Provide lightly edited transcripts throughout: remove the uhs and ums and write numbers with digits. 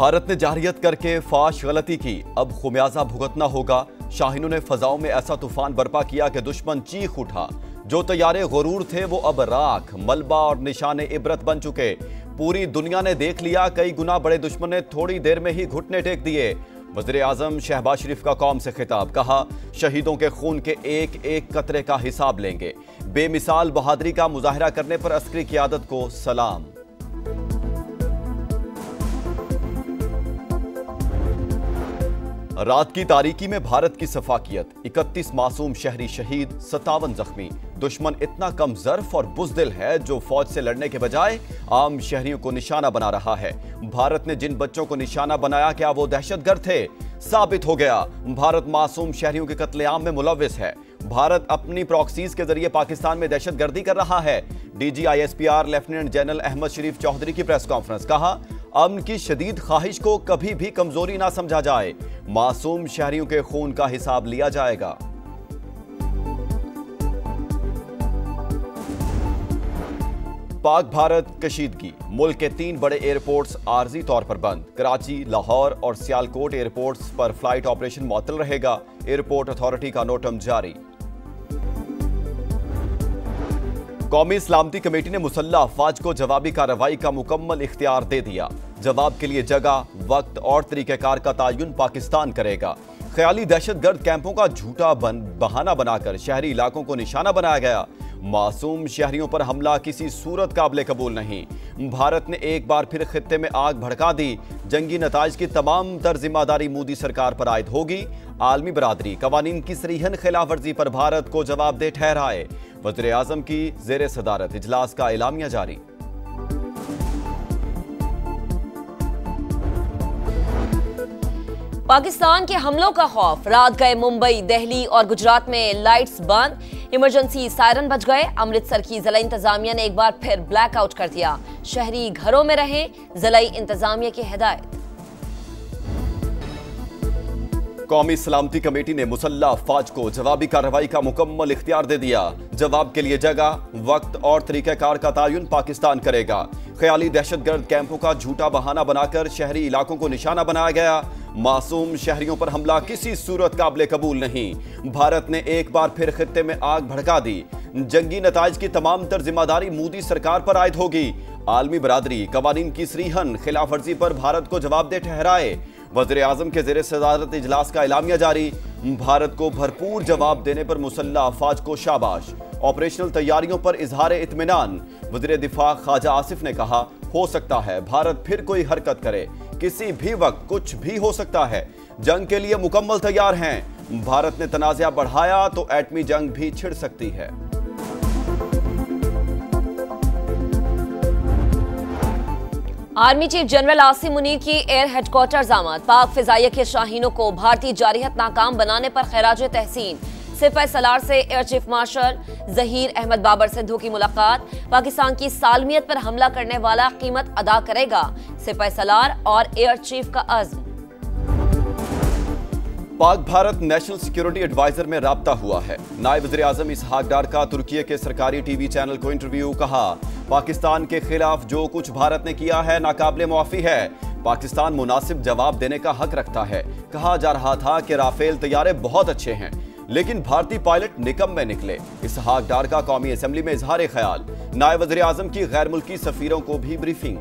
भारत ने जारहियत करके फाश गलती की, अब खुमियाजा भुगतना होगा। शाहीनों ने फजाओं में ऐसा तूफान बर्पा किया कि दुश्मन चीख उठा। जो तैयारे गुरूर थे वो अब राख, मलबा और निशाने इबरत बन चुके। पूरी दुनिया ने देख लिया, कई गुना बड़े दुश्मन ने थोड़ी देर में ही घुटने टेक दिए। वज़ीर आज़म शहबाज शरीफ का कौम से खिताब, कहा शहीदों के खून के एक एक कतरे का हिसाब लेंगे। बेमिसाल बहादुरी का मुजाहरा करने पर अस्करी क़ियादत को सलाम। रात की तारीकी में भारत की सफाकियत, 31 मासूम शहरी शहीद, 57 जख्मी। दुश्मन इतना कम ज़र्फ और बुज़दिल है जो फौज से लड़ने के बजाय आम शहरियों को निशाना बना रहा है। भारत ने जिन बच्चों को निशाना बनाया, क्या वो दहशतगर्द थे? साबित हो गया, भारत मासूम शहरियों के कत्लेआम में मुलव्विस है। भारत अपनी प्रॉक्सीज के जरिए पाकिस्तान में दहशतगर्दी कर रहा है। DGISPR लेफ्टिनेंट जनरल अहमद शरीफ चौधरी की प्रेस कॉन्फ्रेंस, कहा अमन की शदीद ख्वाहिश को कभी भी कमजोरी ना समझा जाए। मासूम शहरियों के खून का हिसाब लिया जाएगा। पाक भारत कशीदगी, मुल्क के 3 बड़े एयरपोर्ट्स आर्जी तौर पर बंद। कराची, लाहौर और सियालकोट एयरपोर्ट्स पर फ्लाइट ऑपरेशन मुअत्तल रहेगा। एयरपोर्ट अथॉरिटी का नोटम जारी। कौमी सलामती कमेटी ने मुसल्लह अफवाज को जवाबी कार्रवाई का मुकम्मल इख्तियार दे दिया। जवाब के लिए जगह, वक्त और तरीक़ेकार का तयन पाकिस्तान करेगा। ख्याली दहशतगर्द कैंपों का झूठा बहाना बनाकर शहरी इलाकों को निशाना बनाया गया। मासूम शहरियों पर हमला किसी सूरत काबिल कबूल नहीं। भारत ने एक बार फिर खित्ते में आग भड़का दी। जंगी नताइज की तमाम तर जिम्मेदारी मोदी सरकार पर आयद होगी। आलमी बरादरी कवानीन की सरीहन खिलाफ वर्जी पर भारत को जवाबदेह ठहराए। वज़ीर आज़म की ज़ेरे सदारत इजलास का एलामिया जारी। पाकिस्तान के हमलों का खौफ, रात गए मुंबई, दिल्ली और गुजरात में लाइट्स बंद, इमरजेंसी सायरन बज गए। अमृतसर की ज़िला इंतजामिया ने एक बार फिर ब्लैकआउट कर दिया। शहरी घरों में रहें, ज़िला इंतजामिया की हिदायत। कौमी सलामती कमेटी ने मुसल्लह अफवाज को जवाबी कार्रवाई का मुकम्मल इख्तियार दे दिया। जवाब के लिए जगह, वक्त और तरीक़ेकार का तयन पाकिस्तान करेगा। ख्याली दहशतगर्द कैंपों का झूठा बहाना बनाकर शहरी इलाकों को निशाना बनाया गया। मासूम शहरियों पर हमला किसी सूरत काबिल कबूल नहीं। भारत ने एक बार फिर खित्ते में आग भड़का दी। जंगी नताइज की तमाम तर जिम्मेदारी मोदी सरकार पर आयद होगी। आलमी बरादरी कवानीन की सरीहन खिलाफ वर्जी पर भारत को जवाबदेह ठहराए। वज़ीर आज़म के ज़ेरे सदारत इजलास का एलामिया जारी। भारत को भरपूर जवाब देने पर मुसल्लह अफवाज को शाबाश। ऑपरेशनल तैयारियों पर इजहार इत्मीनान। वज़ीर दिफा ख्वाजा आसिफ ने कहा, हो सकता है भारत फिर कोई हरकत करे, किसी भी वक्त कुछ भी हो सकता है। जंग के लिए मुकम्मल तैयार हैं। भारत ने तनाज़ा बढ़ाया तो एटमी जंग भी छिड़ सकती है। Army chief general Asim Munir की एयर हेडक्वार्टर्स आमद। पाक फिजाइया के शाहीनों को भारतीय जारहियत नाकाम बनाने पर खैराज तहसीन। सिपाही सलार से air chief marshal Zaheer Ahmed Babar Sidhu की मुलाकात। पाकिस्तान की सालमियत पर हमला करने वाला कीमत अदा करेगा, सिपाही सलार और एयर चीफ का अज़्म। Pak Bharat national security adviser में राब्ता हुआ है। नायब वज़ीर आज़म इसहाक डार का तुर्की के सरकारी टीवी चैनल को इंटरव्यू, कहा पाकिस्तान के खिलाफ जो कुछ भारत ने किया है नाकाबिले मुआफ़ी है। पाकिस्तान मुनासिब जवाब देने का हक रखता है। कहा जा रहा था कि राफेल तैयारे बहुत अच्छे हैं लेकिन भारतीय पायलट निकम्मे निकले। इसहाक डार का कौमी असेंबली में इजहार ख्याल। नायब वज़ीर आज़म की गैर मुल्की सफीरों को भी ब्रीफिंग।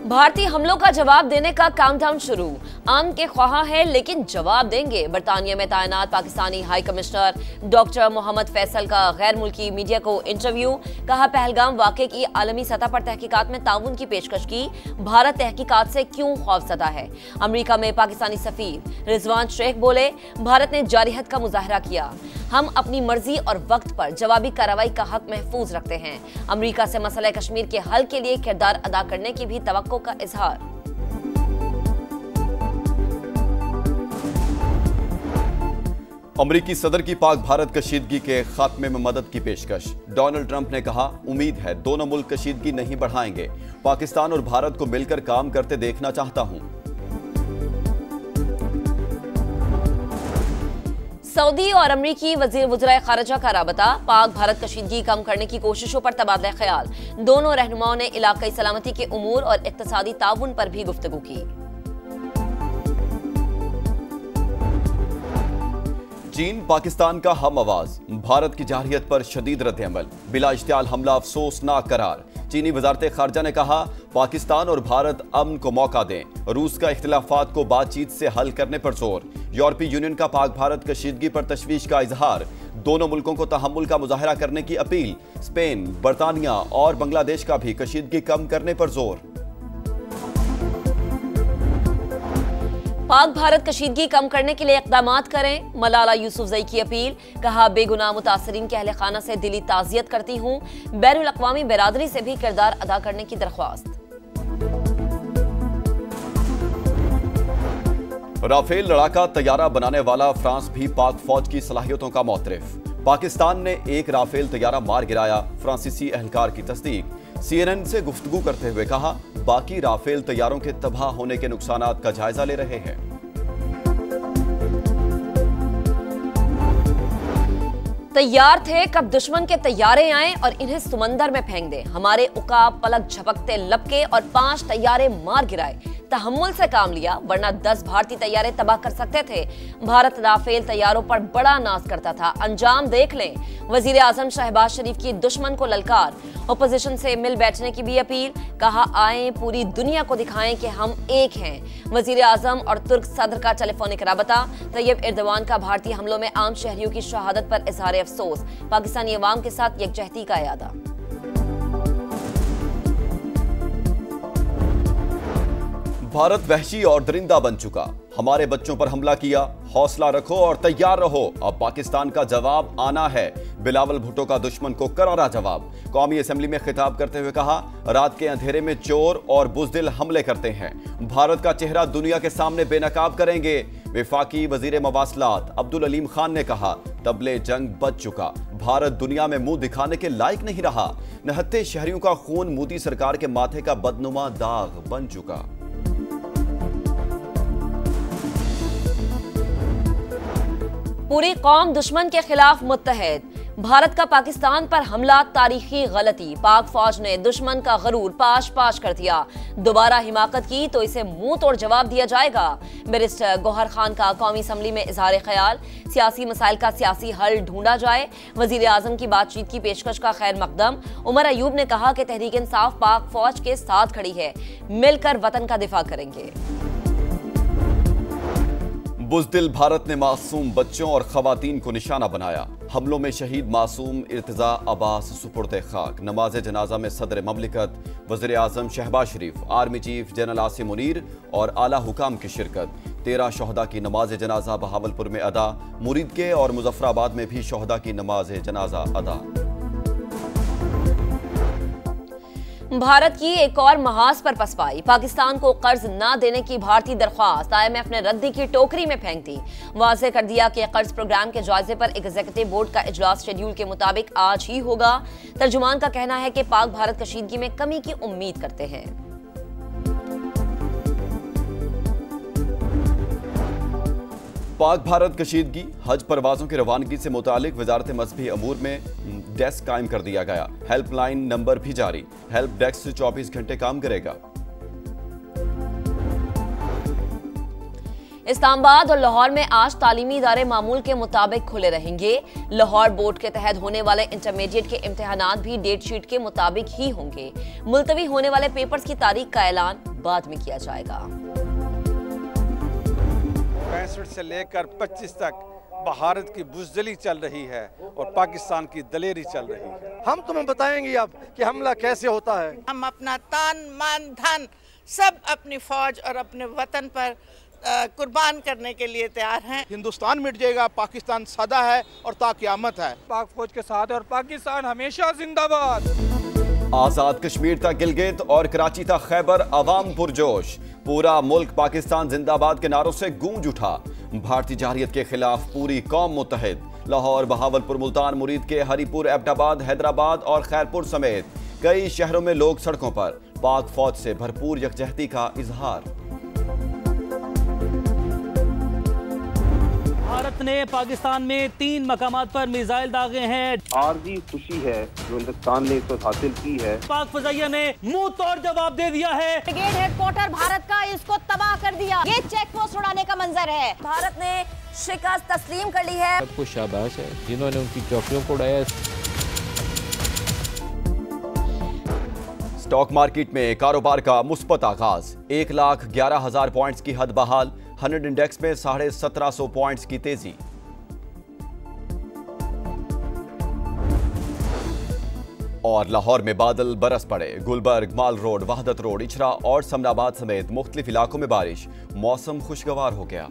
भारतीय हमलों का जवाब देने का काउंटडाउन शुरू। आम के ख्वाहा है लेकिन जवाब देंगे। बरतानिया में तैनात Pakistani high commissioner doctor Mohammad Faisal का गैर मुल्की मीडिया को इंटरव्यू, कहा पहलगाम वाक़े की आलमी सतह पर तहकीकात में ताउन की पेशकश की। भारत तहकीकात से क्यों खौफज़दा है? अमरीका में पाकिस्तानी सफीर रिजवान शेख बोले, भारत ने जारहियत का मुजाहरा किया। हम अपनी मर्जी और वक्त पर जवाबी कार्रवाई का हक महफूज रखते हैं। अमरीका से मसला कश्मीर के हल के लिए किरदार अदा करने की भी तवक्को का इजहार। अमरीकी सदर की पाक भारत कशीदगी के खात्मे में मदद की पेशकश। डोनाल्ड ट्रंप ने कहा, उम्मीद है दोनों मुल्क कशीदगी नहीं बढ़ाएंगे। पाकिस्तान और भारत को मिलकर काम करते देखना चाहता हूं। सऊदी और अमरीकी वजीर वज़ीर खारजा का राबता, पाक भारत कशीदगी कम करने की कोशिशों पर तबादला ख्याल। दोनों रहनुमाओं ने इलाकाई सलामती के उमूर और इक्तिसादी ताउन पर भी गुफ्तगू की। चीन पाकिस्तान का हम आवाज, भारत की जारहियत पर शदीद रद्द-ए-अमल, बिला इश्तियाल हमला अफसोसनाक करार। चीनी वजारत खारजा ने कहा, पाकिस्तान और भारत अमन को मौका दें, रूस का इख्तिलाफात को बातचीत से हल करने पर जोर। यूरोपीय यूनियन का पाक भारत कशीदगी पर तशवीश का इजहार, दोनों मुल्कों को तहम्मुल का मुजाहरा करने की अपील। स्पेन, बरतानिया और बांग्लादेश का भी कशीदगी कम करने पर जोर। पाक भारत कशीदगी कम करने के लिए इक़दामात करें, मलाला यूसुफजई की अपील। कहा, बेगुनाह मुतासरीन के अहले खाना से दिली ताज़ियत करती हूँ। बैनुल अक़वामी बिरादरी से भी किरदार अदा करने की दरख्वास्त। राफेल लड़ाका तैयारा बनाने वाला फ्रांस भी पाक फौज की सलाहियतों का मोतरफ। पाकिस्तान ने एक राफेल तैयारा मार गिराया, फ्रांसीसी एहलकार की तस्दीक। CNN से गुफ्तगू करते हुए कहा, बाकी राफेल तैयारों के तबाह होने के नुकसानात का जायजा ले रहे हैं। तैयार थे कब दुश्मन के तैयारे आए और इन्हें समंदर में फेंक दें। हमारे उकाब पलक झपकते लपके और 5 तैयारे मार गिराए। तहम्मुल से काम लिया, वरना 10 भारतीय तैयारे तबाह कर सकते थे। भारत राफेल तैयारों पर बड़ा नाज करता था, अंजाम देख लें। वजीर आजम शहबाज शरीफ की दुश्मन को ललकार, ओपोजिशन से मिल बैठने की भी अपील। कहा, आए पूरी दुनिया को दिखाएं कि हम एक हैं। वजीर आजम और तुर्क सदर का टेलीफोनिक राबता। तैयब एर्दवान का भारतीय हमलों में आम शहरियों की शहादत पर इजहार अफसोस, पाकिस्तानी अवाम के साथ यकजहती का इरादा। भारत वहशी और दरिंदा बन चुका, हमारे बच्चों पर हमला किया, हौसला रखो और तैयार रहो, अब पाकिस्तान का जवाब आना है। बिलावल भुट्टो का दुश्मन को करारा जवाब। कौमी असेंबली में खिताब करते हुए कहा, रात के अंधेरे में चोर और बुज़दिल हमले करते हैं, भारत का चेहरा दुनिया के सामने बेनकाब करेंगे। वफाकी वजीर मवासलात अब्दुल अलीम खान ने कहा, तबले जंग बच चुका, भारत दुनिया में मुंह दिखाने के लायक नहीं रहा। नहत्ते शहरियों का खून मोदी सरकार के माथे का बदनुमा दाग बन चुका। पूरी कौम दुश्मन के खिलाफ मुत्तहद। भारत का पाकिस्तान पर हमला तारीखी गलती, पाक फौज ने दुश्मन का गरूर पाश पाश कर दिया। दोबारा हिमाकत की तो इसे मुंह तोड़ जवाब दिया जाएगा। बैरिस्टर गौहर खान का कौमी असम्बली में इजहार ख्याल, सियासी मसाइल का सियासी हल ढूंढा जाए। वजीर आजम की बातचीत की पेशकश का खैर मकदम। उमर अयूब ने कहा कि तहरीक इंसाफ पाक फौज के साथ खड़ी है, मिलकर वतन का दिफा करेंगे। बुज़दिल भारत ने मासूम बच्चों और खवातीन को निशाना बनाया, हमलों में शहीद मासूम इर्तिजा अब्बास सुपुर्द खाक। नमाज जनाजा में सदर ममलिकत, वज़ीर आज़म Shahbaz Sharif, army chief general Asim Munir और आला हुकाम की शिरकत। 13 शोहदा की नमाज जनाजा बहावलपुर में अदा, मुरीद के और मुजफ्फराबाद में भी शोहदा की नमाज जनाजा अदा। भारत की एक और महाज पर पसपाई, पाकिस्तान को कर्ज न देने की भारतीय दरख्वास्त IMF ने रद्दी की टोकरी में फेंक दी। वाज़ेह कर दिया कि कर्ज प्रोग्राम के जायजे पर एग्जीक्यूटिव बोर्ड का इजलास शेड्यूल के मुताबिक आज ही होगा। तर्जुमान का कहना है कि पाक भारत कशीदगी में कमी की उम्मीद करते हैं। पाक भारत कशीदगी, हज परवाजों की रवानगी से मुतालिक वजारत मजहबी अमूर में डेस्क कायम कर दिया गया। हेल्पलाइन नंबर भी जारी, हेल्प डेस्क 24 घंटे काम करेगा। इस्लामाबाद और लाहौर में आज तालीमी इदारे मामूल के मुताबिक खुले रहेंगे। लाहौर बोर्ड के तहत होने वाले इंटरमीडिएट के इम्तिहानात भी डेट शीट के मुताबिक ही होंगे। मुलतवी होने वाले पेपर्स की तारीख का ऐलान बाद में किया जाएगा। 65 से लेकर 25 तक भारत की बुज़दिली चल रही है और पाकिस्तान की दलेरी चल रही है। हम तुम्हें बताएंगे अब कि हमला कैसे होता है। हम अपना तान मान धन सब अपनी फौज और अपने वतन पर कुर्बान करने के लिए तैयार हैं। हिंदुस्तान मिट जाएगा, पाकिस्तान सदा है और ताक़यामत है। पाक फौज के साथ है और पाकिस्तान हमेशा जिंदाबाद। आजाद कश्मीर तक गिलगित और कराची तक खैबर, अवाम पुरजोश। पूरा मुल्क पाकिस्तान जिंदाबाद के नारों से गूंज उठा। भारतीय जारहियत के खिलाफ पूरी कौम मुत्तहिद। लाहौर, बहावलपुर, मुल्तान, मुरीद के हरीपुर, एबटाबाद, हैदराबाद और खैरपुर समेत कई शहरों में लोग सड़कों पर। पाक फौज से भरपूर यकजहती का इजहार। भारत ने पाकिस्तान में 3 मकामात पर मिसाइल दागे हैं। आरजी खुशी है जो हिंदुस्तान ने इस वक्त हासिल की है। पाक फजाइया ने मुंह तोड़ जवाब दे दिया है। ब्रिगेड हेडक्वार्टर भारत का इसको तबाह कर दिया। ये चेक पोस्ट उड़ाने का मंजर है। भारत ने शिकस्त तस्लीम कर ली है। सबको शाबाश है जिन्होंने उनकी चौकियों को उड़ाया। स्टॉक मार्केट में कारोबार का मुस्बत आगाज, 1,11,000 पॉइंट्स की हद बहाल। 100 इंडेक्स में 1750 पॉइंट्स की तेजी। और लाहौर में बादल बरस पड़े। गुलबर्ग, माल रोड, वहदत रोड, इचरा और समनाबाद समेत मुख्तलिफ इलाकों में बारिश। मौसम खुशगवार हो गया।